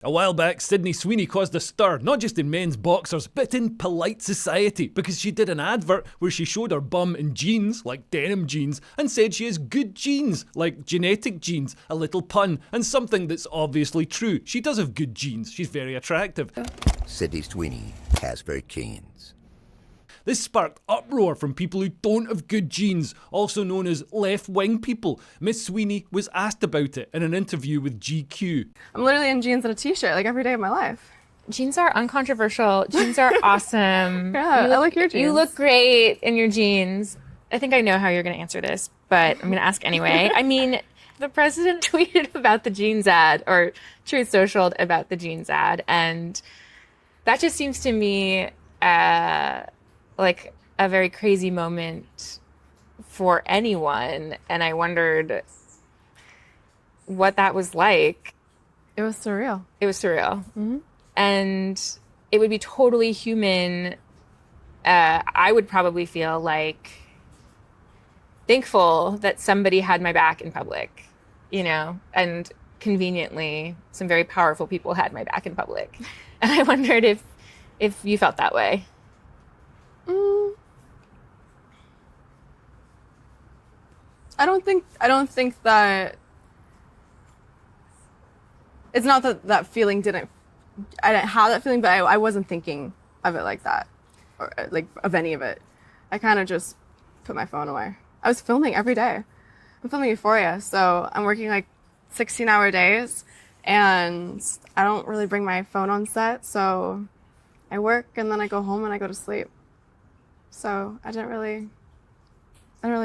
A while back, Sydney Sweeney caused a stir, not just in men's boxers, but in polite society, because she did an advert where she showed her bum in jeans, like denim jeans, and said she has good genes, like genetic genes, a little pun, and something that's obviously true. She does have good genes, she's very attractive. Sydney Sweeney has very canes. This sparked uproar from people who don't have good genes, also known as left-wing people. Miss Sweeney was asked about it in an interview with GQ. I'm literally in jeans and a t-shirt like every day of my life. Jeans are uncontroversial. Jeans are awesome. Yeah, I like your jeans. You look great in your jeans. I think I know how you're going to answer this, but I'm going to ask anyway. I mean, the president tweeted about the jeans ad, or Truth Socialed about the jeans ad, and that just seems to me like a very crazy moment for anyone, and I wondered what that was like. It was surreal. It was surreal. Mm-hmm. And it would be totally human. I would probably feel like thankful that somebody had my back in public, you know, and conveniently some very powerful people had my back in public. And I wondered if you felt that way. I don't think that it's not that feeling I didn't have that feeling, but I wasn't thinking of it like that, or like of any of it. I kind of just put my phone away. I was filming every day. I'm filming Euphoria, so I'm working like 16-hour days, and I don't really bring my phone on set, so I work and then I go home and I go to sleep. So I didn't really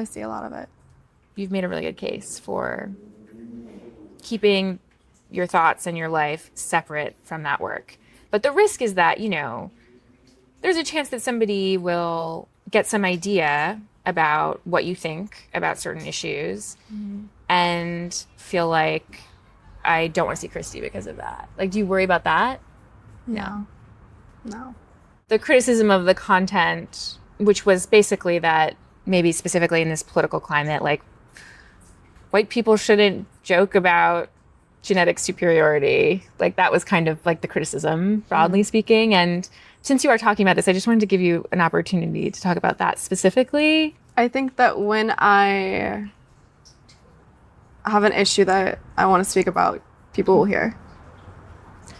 see a lot of it. You've made a really good case for keeping your thoughts and your life separate from that work. But the risk is that, you know, there's a chance that somebody will get some idea about what you think about certain issues and feel like, I don't want to see Christy because of that. Like, do you worry about that? No. The criticism of the content, which was basically that maybe specifically in this political climate, like, white people shouldn't joke about genetic superiority. Like, that was kind of like the criticism, broadly speaking. And since you are talking about this, I just wanted to give you an opportunity to talk about that specifically. I think that when I have an issue that I want to speak about, people will hear.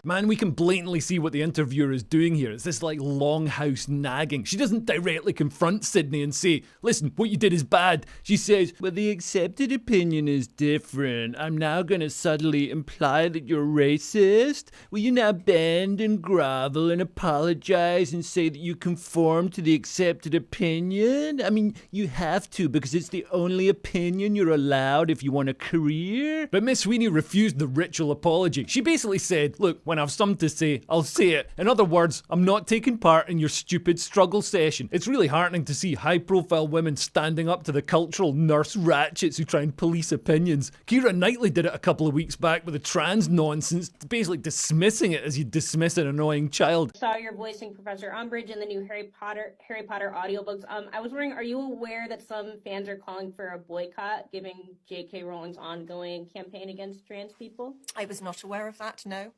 Man, we can blatantly see what the interviewer is doing here. It's this like longhouse nagging. She doesn't directly confront Sydney and say, listen, what you did is bad. She says, well, the accepted opinion is different. I'm now going to subtly imply that you're racist. Will you now bend and grovel and apologise and say that you conform to the accepted opinion? I mean, you have to, because it's the only opinion you're allowed if you want a career. But Miss Sweeney refused the ritual apology. She basically said, look, when I've something to say, I'll say it. In other words, I'm not taking part in your stupid struggle session. It's really heartening to see high-profile women standing up to the cultural Nurse Ratcheds who try and police opinions. Keira Knightley did it a couple of weeks back with the trans nonsense, basically dismissing it as you dismiss an annoying child. I saw your voicing Professor Umbridge in the new Harry Potter audiobooks. I was wondering, are you aware that some fans are calling for a boycott, given J.K. Rowling's ongoing campaign against trans people? I was not aware of that, no.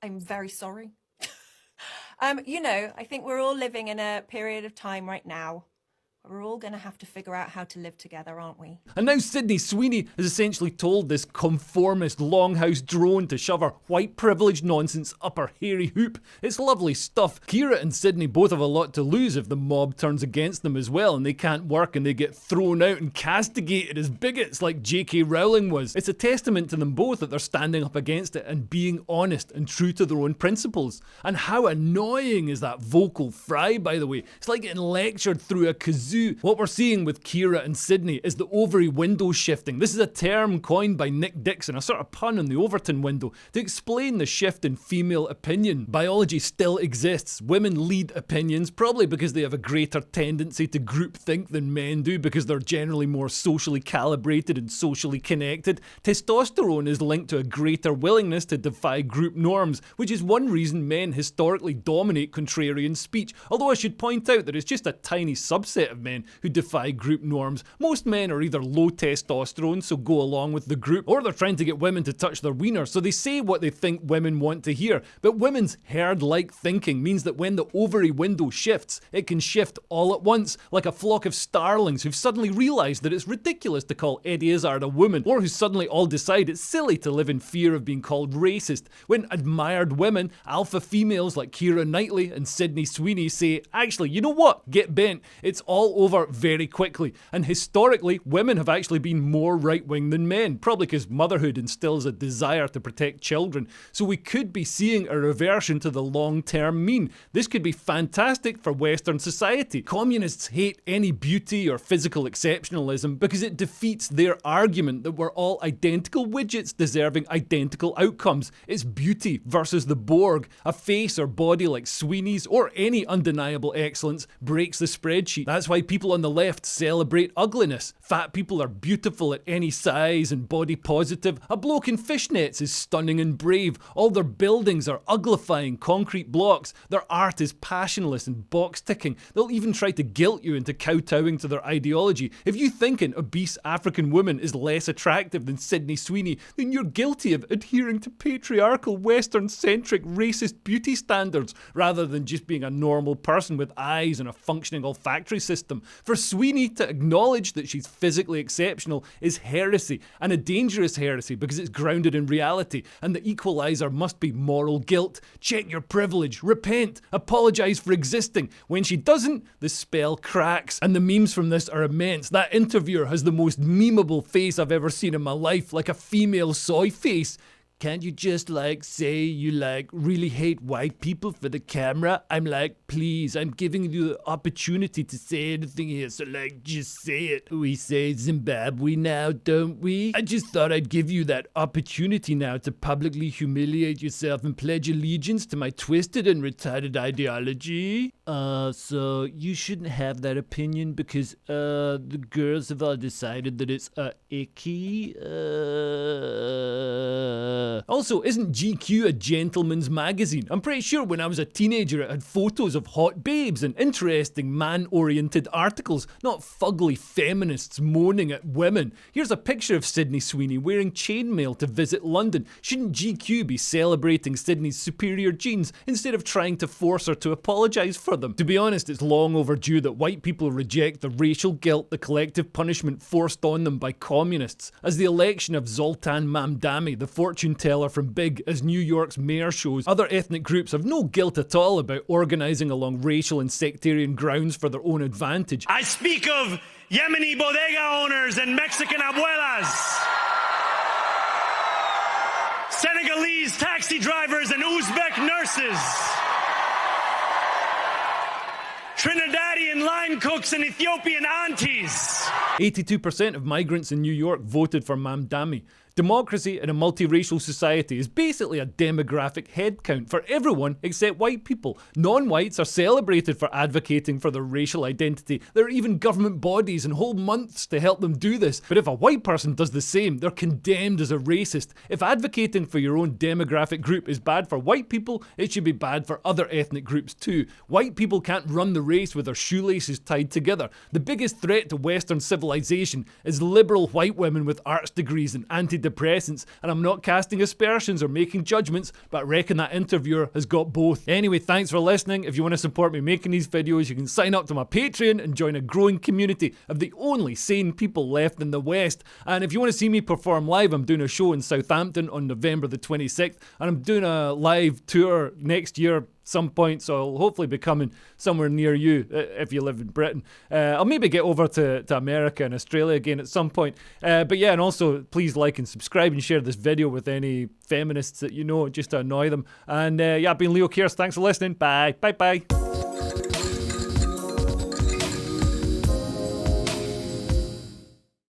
I'm very sorry. You know, I think we're all living in a period of time right now. We're all going to have to figure out how to live together, aren't we? And now Sydney Sweeney has essentially told this conformist longhouse drone to shove her white privilege nonsense up her hairy hoop. It's lovely stuff. Keira and Sydney both have a lot to lose if the mob turns against them as well and they can't work and they get thrown out and castigated as bigots like J.K. Rowling was. It's a testament to them both that they're standing up against it and being honest and true to their own principles. And how annoying is that vocal fry, by the way? It's like getting lectured through a kazoo. What we're seeing with Keira and Sydney is the ovary window shifting. This is a term coined by Nick Dixon, a sort of pun on the Overton window, to explain the shift in female opinion. Biology still exists. Women lead opinions, probably because they have a greater tendency to groupthink than men do, because they're generally more socially calibrated and socially connected. Testosterone is linked to a greater willingness to defy group norms, which is one reason men historically dominate contrarian speech. Although I should point out that it's just a tiny subset of of men who defy group norms. Most men are either low testosterone, so go along with the group, or they're trying to get women to touch their wiener, so they say what they think women want to hear. But women's herd-like thinking means that when the ovary window shifts, it can shift all at once, like a flock of starlings who've suddenly realised that it's ridiculous to call Eddie Izzard a woman, or who suddenly all decide it's silly to live in fear of being called racist. When admired women, alpha females like Keira Knightley and Sydney Sweeney say, actually, you know what? Get bent. It's all over very quickly. And historically, women have actually been more right-wing than men, probably because motherhood instills a desire to protect children. So we could be seeing a reversion to the long-term mean. This could be fantastic for Western society. Communists hate any beauty or physical exceptionalism because it defeats their argument that we're all identical widgets deserving identical outcomes. It's beauty versus the Borg. A face or body like Sweeney's or any undeniable excellence breaks the spreadsheet. That's why people on the left celebrate ugliness. Fat people are beautiful at any size and body positive. A bloke in fishnets is stunning and brave. All their buildings are uglifying concrete blocks. Their art is passionless and box ticking. They'll even try to guilt you into kowtowing to their ideology. If you think an obese African woman is less attractive than Sydney Sweeney, then you're guilty of adhering to patriarchal, Western-centric, racist beauty standards, rather than just being a normal person with eyes and a functioning olfactory system. For Sweeney to acknowledge that she's physically exceptional is heresy, and a dangerous heresy because it's grounded in reality, and the equalizer must be moral guilt. Check your privilege, repent, apologise for existing. When she doesn't, the spell cracks. And the memes from this are immense. That interviewer has the most memeable face I've ever seen in my life, like a female soy face. Can't you just say you really hate white people for the camera? I'm please, I'm giving you the opportunity to say anything here, so just say it. We say Zimbabwe now, don't we? I just thought I'd give you that opportunity now to publicly humiliate yourself and pledge allegiance to my twisted and retarded ideology. So you shouldn't have that opinion because, the girls have all decided that it's, icky. Also, isn't GQ a gentleman's magazine? I'm pretty sure when I was a teenager it had photos of hot babes and interesting man-oriented articles, not fugly feminists moaning at women. Here's a picture of Sydney Sweeney wearing chainmail to visit London. Shouldn't GQ be celebrating Sydney's superior genes instead of trying to force her to apologise for them? To be honest, it's long overdue that white people reject the racial guilt, the collective punishment forced on them by communists. As the election of Zoltan Mamdani, the fortune teller from Big, as New York's mayor shows, other ethnic groups have no guilt at all about organising along racial and sectarian grounds for their own advantage. I speak of Yemeni bodega owners and Mexican abuelas, Senegalese taxi drivers and Uzbek nurses, Trinidadian line cooks and Ethiopian aunties. 82% of migrants in New York voted for Mamdani. Democracy in a multiracial society is basically a demographic headcount for everyone except white people. Non-whites are celebrated for advocating for their racial identity. There are even government bodies and whole months to help them do this. But if a white person does the same, they're condemned as a racist. If advocating for your own demographic group is bad for white people, it should be bad for other ethnic groups too. White people can't run the race with their shoelaces tied together. The biggest threat to Western civilization is liberal white women with arts degrees and antidepressants, and I'm not casting aspersions or making judgments, but I reckon that interviewer has got both. Anyway, thanks for listening. If you want to support me making these videos, you can sign up to my Patreon and join a growing community of the only sane people left in the West. And if you want to see me perform live, I'm doing a show in Southampton on November the 26th, and I'm doing a live tour next year some point, so I'll hopefully be coming somewhere near you if you live in Britain. I'll maybe get over to America and Australia again at some point. But yeah, and also please like and subscribe and share this video with any feminists that you know, just to annoy them. And yeah, I've been Leo Kears. Thanks for listening. Bye. Bye.